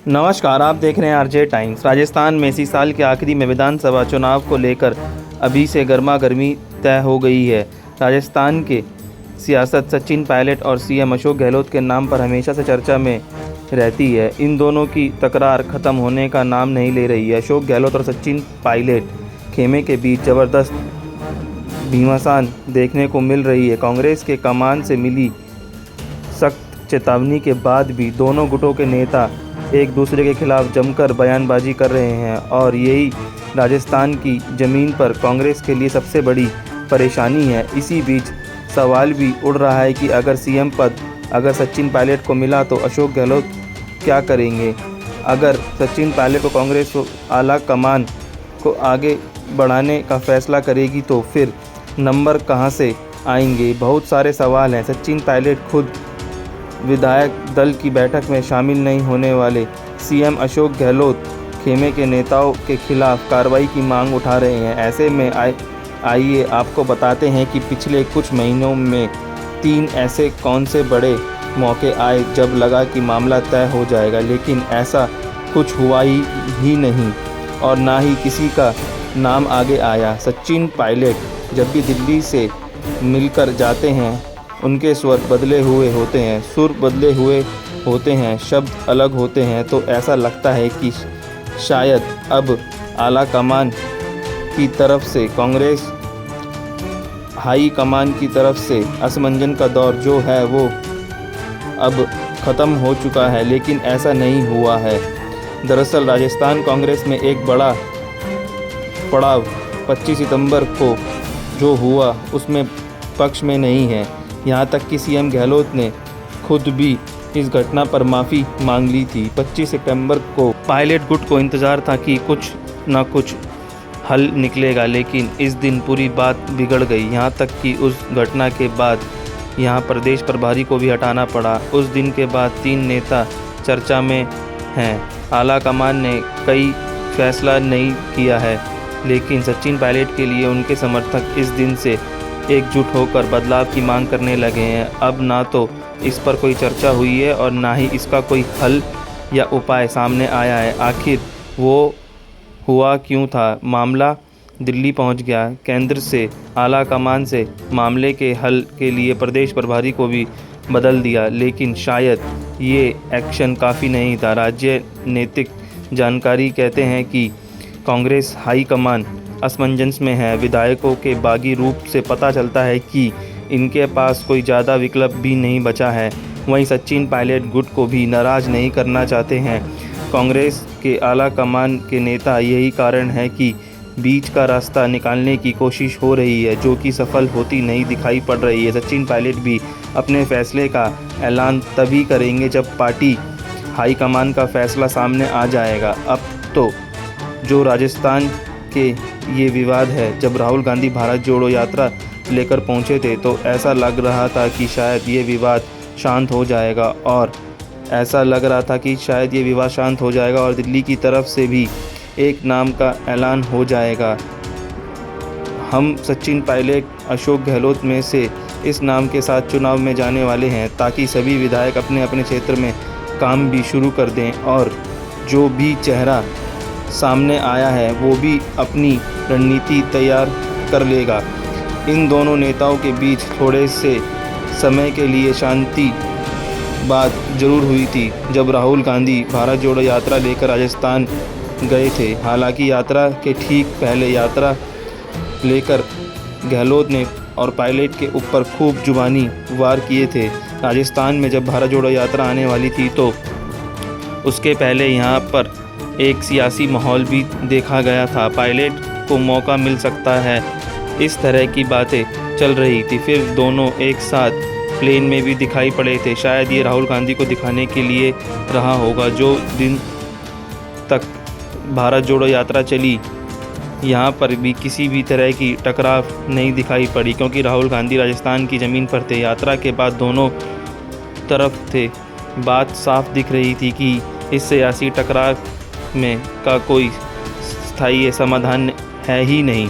नमस्कार, आप देख रहे हैं आरजे टाइम्स। राजस्थान में इसी साल के आखिरी में विधानसभा चुनाव को लेकर अभी से गर्मा गर्मी तय हो गई है। राजस्थान के सियासत सचिन पायलट और सीएम अशोक गहलोत के नाम पर हमेशा से चर्चा में रहती है। इन दोनों की तकरार खत्म होने का नाम नहीं ले रही है। अशोक गहलोत और सचिन पायलट खेमे के बीच ज़बरदस्त घमासान देखने को मिल रही है। कांग्रेस के कमान से मिली सख्त चेतावनी के बाद भी दोनों गुटों के नेता एक दूसरे के खिलाफ जमकर बयानबाजी कर रहे हैं और यही राजस्थान की ज़मीन पर कांग्रेस के लिए सबसे बड़ी परेशानी है। इसी बीच सवाल भी उड़ रहा है कि अगर सीएम पद अगर सचिन पायलट को मिला तो अशोक गहलोत क्या करेंगे। अगर सचिन पायलट को कांग्रेस आला कमान को आगे बढ़ाने का फैसला करेगी तो फिर नंबर कहां से आएंगे। बहुत सारे सवाल हैं। सचिन पायलट खुद विधायक दल की बैठक में शामिल नहीं होने वाले। सीएम अशोक गहलोत खेमे के नेताओं के खिलाफ कार्रवाई की मांग उठा रहे हैं। ऐसे में आइए आपको बताते हैं कि पिछले कुछ महीनों में 3 ऐसे कौन से बड़े मौके आए जब लगा कि मामला तय हो जाएगा, लेकिन ऐसा कुछ हुआ ही नहीं और ना ही किसी का नाम आगे आया। सचिन पायलट जब भी दिल्ली से मिलकर जाते हैं उनके स्वर बदले हुए होते हैं, सुर बदले हुए होते हैं, शब्द अलग होते हैं। तो ऐसा लगता है कि शायद अब आला कमान की तरफ से कांग्रेस हाई कमान की तरफ से असमंजन का दौर जो है वो अब ख़त्म हो चुका है, लेकिन ऐसा नहीं हुआ है। दरअसल राजस्थान कांग्रेस में एक बड़ा पड़ाव 25 सितंबर को जो हुआ उसमें पक्ष में नहीं है। यहाँ तक कि सीएम गहलोत ने खुद भी इस घटना पर माफ़ी मांग ली थी। 25 सितंबर को पायलट गुट को इंतज़ार था कि कुछ ना कुछ हल निकलेगा, लेकिन इस दिन पूरी बात बिगड़ गई। यहाँ तक कि उस घटना के बाद यहाँ प्रदेश प्रभारी को भी हटाना पड़ा। उस दिन के बाद 3 नेता चर्चा में हैं। आला कमान ने कई फैसला नहीं किया है, लेकिन सचिन पायलट के लिए उनके समर्थक इस दिन से एकजुट होकर बदलाव की मांग करने लगे हैं। अब ना तो इस पर कोई चर्चा हुई है और ना ही इसका कोई हल या उपाय सामने आया है। आखिर वो हुआ क्यों था? मामला दिल्ली पहुंच गया। केंद्र से आला कमान से मामले के हल के लिए प्रदेश प्रभारी को भी बदल दिया, लेकिन शायद ये एक्शन काफ़ी नहीं था। राज्य नैतिक जानकारी कहते हैं कि कांग्रेस हाई कमान असमंजस में है। विधायकों के बागी रूप से पता चलता है कि इनके पास कोई ज़्यादा विकल्प भी नहीं बचा है। वहीं सचिन पायलट गुट को भी नाराज़ नहीं करना चाहते हैं कांग्रेस के आला कमान के नेता। यही कारण है कि बीच का रास्ता निकालने की कोशिश हो रही है, जो कि सफल होती नहीं दिखाई पड़ रही है। सचिन पायलट भी अपने फैसले का ऐलान तभी करेंगे जब पार्टी हाईकमान का फैसला सामने आ जाएगा। अब तो जो राजस्थान के ये विवाद है, जब राहुल गांधी भारत जोड़ो यात्रा लेकर पहुंचे थे तो ऐसा लग रहा था कि शायद ये विवाद शांत हो जाएगा और दिल्ली की तरफ से भी एक नाम का ऐलान हो जाएगा। हम सचिन पायलट अशोक गहलोत में से इस नाम के साथ चुनाव में जाने वाले हैं, ताकि सभी विधायक अपने अपने क्षेत्र में काम भी शुरू कर दें और जो भी चेहरा सामने आया है वो भी अपनी रणनीति तैयार कर लेगा। इन दोनों नेताओं के बीच थोड़े से समय के लिए शांति बात जरूर हुई थी जब राहुल गांधी भारत जोड़ो यात्रा लेकर राजस्थान गए थे। हालांकि यात्रा के ठीक पहले यात्रा लेकर गहलोत ने और पायलट के ऊपर खूब जुबानी वार किए थे। राजस्थान में जब भारत जोड़ो यात्रा आने वाली थी तो उसके पहले यहाँ पर एक सियासी माहौल भी देखा गया था। पायलट को मौका मिल सकता है, इस तरह की बातें चल रही थी। फिर दोनों एक साथ प्लेन में भी दिखाई पड़े थे। शायद ये राहुल गांधी को दिखाने के लिए रहा होगा। जो दिन तक भारत जोड़ो यात्रा चली, यहाँ पर भी किसी भी तरह की टकराव नहीं दिखाई पड़ी, क्योंकि राहुल गांधी राजस्थान की ज़मीन पर थे। यात्रा के बाद दोनों तरफ थे। बात साफ दिख रही थी कि इस सियासी टकराव में का कोई स्थायी समाधान है ही नहीं।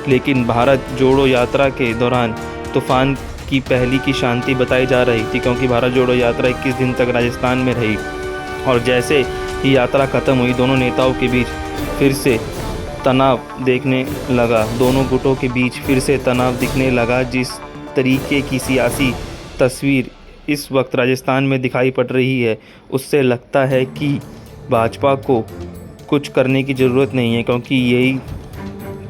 लेकिन भारत जोड़ो यात्रा के दौरान तूफान की पहली की शांति बताई जा रही थी, क्योंकि भारत जोड़ो यात्रा 21 दिन तक राजस्थान में रही और जैसे ही यात्रा खत्म हुई, दोनों नेताओं के बीच फिर से तनाव देखने लगा। दोनों गुटों के बीच फिर से तनाव दिखने लगा। जिस तरीके की सियासी तस्वीर इस वक्त राजस्थान में दिखाई पड़ रही है, उससे लगता है कि भाजपा को कुछ करने की ज़रूरत नहीं है, क्योंकि यही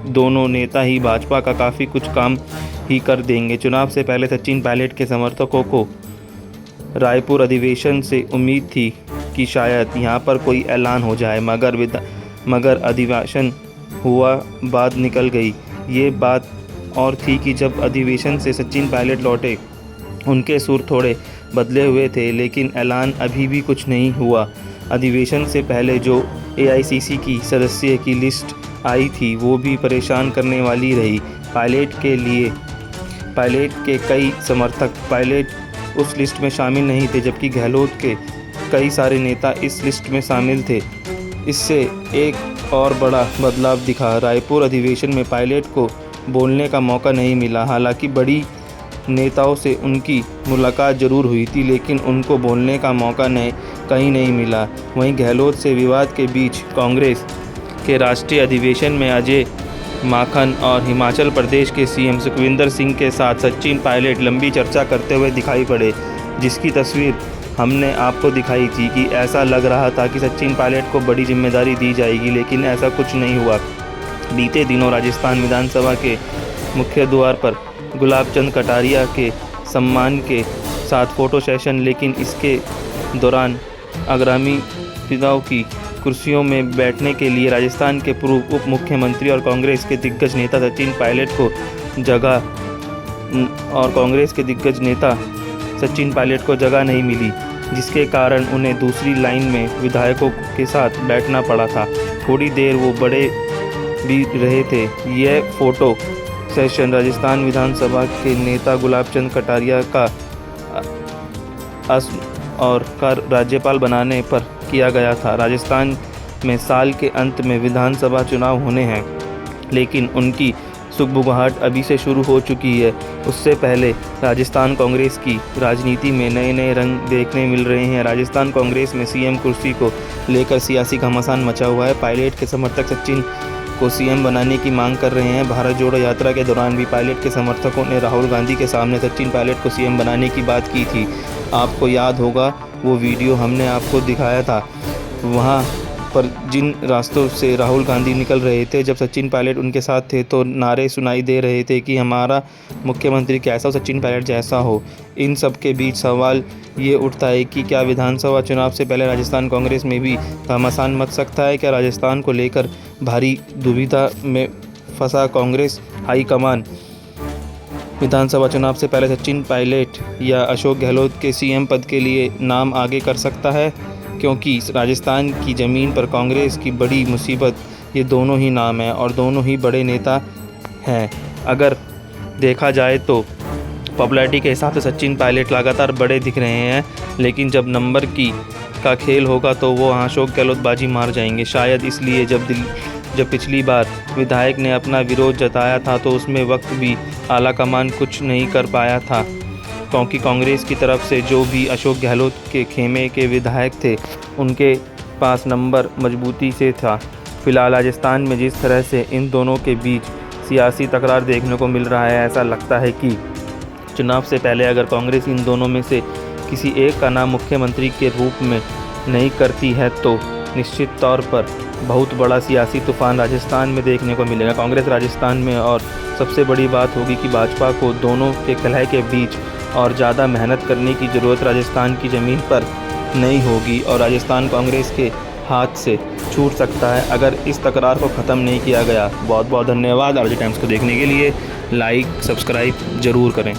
दोनों नेता ही भाजपा का काफ़ी कुछ काम ही कर देंगे। चुनाव से पहले सचिन पायलट के समर्थकों को रायपुर अधिवेशन से उम्मीद थी कि शायद यहां पर कोई ऐलान हो जाए, मगर अधिवेशन हुआ, बात निकल गई। ये बात और थी कि जब अधिवेशन से सचिन पायलट लौटे, उनके सुर थोड़े बदले हुए थे, लेकिन ऐलान अभी भी कुछ नहीं हुआ। अधिवेशन से पहले जो AICC की सदस्य की लिस्ट आई थी, वो भी परेशान करने वाली रही। पायलट के कई समर्थक पायलट उस लिस्ट में शामिल नहीं थे, जबकि गहलोत के कई सारे नेता इस लिस्ट में शामिल थे। इससे एक और बड़ा बदलाव दिखा। रायपुर अधिवेशन में पायलट को बोलने का मौका नहीं मिला। हालांकि बड़ी नेताओं से उनकी मुलाकात जरूर हुई थी, लेकिन उनको बोलने का मौका कहीं नहीं मिला। वहीं गहलोत से विवाद के बीच कांग्रेस के राष्ट्रीय अधिवेशन में अजय माकन और हिमाचल प्रदेश के CM सुखविंदर सिंह के साथ सचिन पायलट लंबी चर्चा करते हुए दिखाई पड़े, जिसकी तस्वीर हमने आपको दिखाई थी कि ऐसा लग रहा था कि सचिन पायलट को बड़ी जिम्मेदारी दी जाएगी, लेकिन ऐसा कुछ नहीं हुआ। बीते दिनों राजस्थान विधानसभा के मुख्य द्वार पर गुलाब चंद कटारिया के सम्मान के साथ फ़ोटो सेशन, लेकिन इसके दौरान आगामी चुनाव की कुर्सियों में बैठने के लिए राजस्थान के पूर्व उप मुख्यमंत्री और कांग्रेस के दिग्गज नेता सचिन पायलट को जगह नहीं मिली, जिसके कारण उन्हें दूसरी लाइन में विधायकों के साथ बैठना पड़ा था। थोड़ी देर वो बड़े भी रहे थे। यह फ़ोटो सेशन राजस्थान विधानसभा के नेता गुलाब चंद कटारिया का और राज्यपाल बनाने पर किया गया था। राजस्थान में साल के अंत में विधानसभा चुनाव होने हैं, लेकिन उनकी सुगबुगाहट अभी से शुरू हो चुकी है। उससे पहले राजस्थान कांग्रेस की राजनीति में नए नए रंग देखने मिल रहे हैं। राजस्थान कांग्रेस में CM कुर्सी को लेकर सियासी घमासान मचा हुआ है। पायलट के समर्थक सचिन को CM बनाने की मांग कर रहे हैं। भारत जोड़ो यात्रा के दौरान भी पायलट के समर्थकों ने राहुल गांधी के सामने सचिन पायलट को CM बनाने की बात की थी। आपको याद होगा वो वीडियो हमने आपको दिखाया था। वहाँ पर जिन रास्तों से राहुल गांधी निकल रहे थे, जब सचिन पायलट उनके साथ थे, तो नारे सुनाई दे रहे थे कि हमारा मुख्यमंत्री कैसा हो, सचिन पायलट जैसा हो। इन सब के बीच सवाल ये उठता है कि क्या विधानसभा चुनाव से पहले राजस्थान कांग्रेस में भी घमासान मच सकता है? क्या राजस्थान को लेकर भारी दुविधा में फंसा कांग्रेस हाईकमान विधानसभा चुनाव से पहले सचिन पायलट या अशोक गहलोत के CM पद के लिए नाम आगे कर सकता है? क्योंकि राजस्थान की ज़मीन पर कांग्रेस की बड़ी मुसीबत ये दोनों ही नाम हैं और दोनों ही बड़े नेता हैं। अगर देखा जाए तो पॉपुलैरिटी के हिसाब से सचिन पायलट लगातार बड़े दिख रहे हैं, लेकिन जब नंबर का खेल होगा तो वो अशोक गहलोत बाजी मार जाएंगे। शायद इसलिए जब पिछली बार विधायक ने अपना विरोध जताया था, तो उसमें वक्त भी आला कमान कुछ नहीं कर पाया था, क्योंकि कांग्रेस की तरफ से जो भी अशोक गहलोत के खेमे के विधायक थे, उनके पास नंबर मजबूती से था। फिलहाल राजस्थान में जिस तरह से इन दोनों के बीच सियासी तकरार देखने को मिल रहा है, ऐसा लगता है कि चुनाव से पहले अगर कांग्रेस इन दोनों में से किसी एक का नाम मुख्यमंत्री के रूप में नहीं करती है, तो निश्चित तौर पर बहुत बड़ा सियासी तूफान राजस्थान में देखने को मिलेगा। कांग्रेस राजस्थान में, और सबसे बड़ी बात होगी कि भाजपा को दोनों के कलह के बीच और ज़्यादा मेहनत करने की ज़रूरत राजस्थान की ज़मीन पर नहीं होगी और राजस्थान कांग्रेस के हाथ से छूट सकता है अगर इस तकरार को ख़त्म नहीं किया गया। बहुत बहुत धन्यवाद। RJ टाइम्स को देखने के लिए लाइक सब्सक्राइब ज़रूर करें।